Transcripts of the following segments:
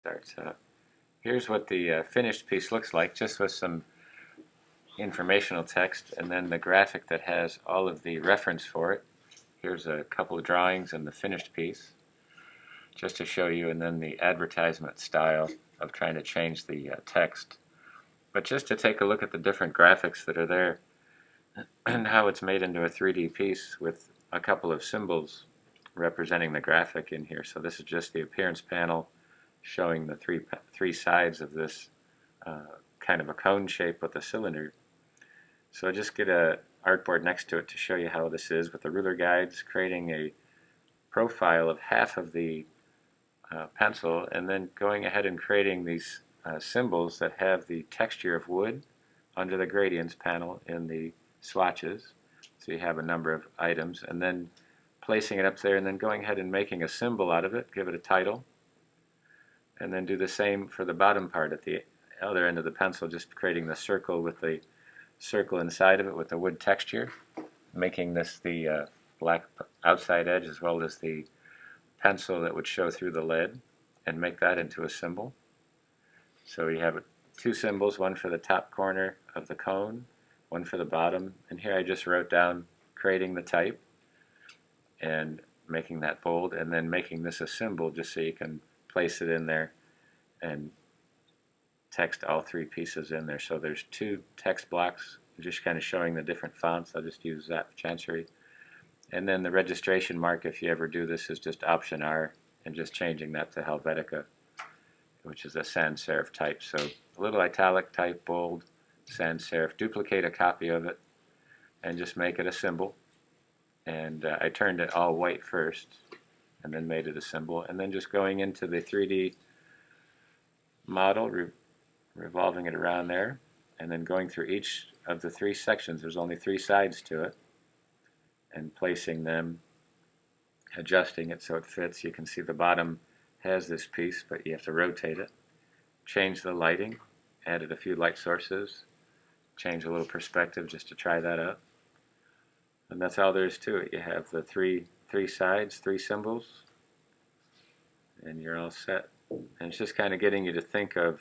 So here's what the finished piece looks like, just with some informational text and then the graphic that has all of the reference for it. Here's a couple of drawings and the finished piece, just to show you, and then the advertisement style of trying to change the text. But just to take a look at the different graphics that are there and how it's made into a 3D piece with a couple of symbols representing the graphic in here. So this is just the appearance panel showing the three sides of this kind of a cone shape with a cylinder. So just get a artboard next to it to show you how this is with the ruler guides, creating a profile of half of the pencil, and then going ahead and creating these symbols that have the texture of wood under the gradients panel in the swatches. So you have a number of items, and then placing it up there, and then going ahead and making a symbol out of it, give it a title, and then do the same for the bottom part at the other end of the pencil, just creating the circle with the circle inside of it with the wood texture, making this the black outside edge as well as the pencil that would show through the lead, and make that into a symbol. So you have two symbols, one for the top corner of the cone, one for the bottom, and here I just wrote down creating the type and making that bold, and then making this a symbol just so you can place it in there and text all three pieces in there. So there's two text blocks just kind of showing the different fonts. I'll just use that for Chancery. And then the registration mark, if you ever do this, is just Option R and just changing that to Helvetica, which is a sans serif type. So a little italic type, bold, sans serif. Duplicate a copy of it and just make it a symbol. And I turned it all white first and then made it a symbol. And then just going into the 3D model, revolving it around there, and then going through each of the three sections. There's only three sides to it, and placing them, adjusting it so it fits. You can see the bottom has this piece, but you have to rotate it. Change the lighting, added a few light sources, change a little perspective just to try that out. And that's all there is to it. You have the three sides, three symbols, and you're all set. And it's just kind of getting you to think of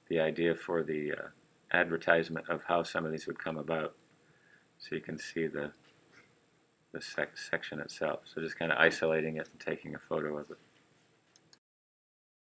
the idea for the advertisement of how some of these would come about. So you can see the section itself. So just kind of isolating it and taking a photo of it.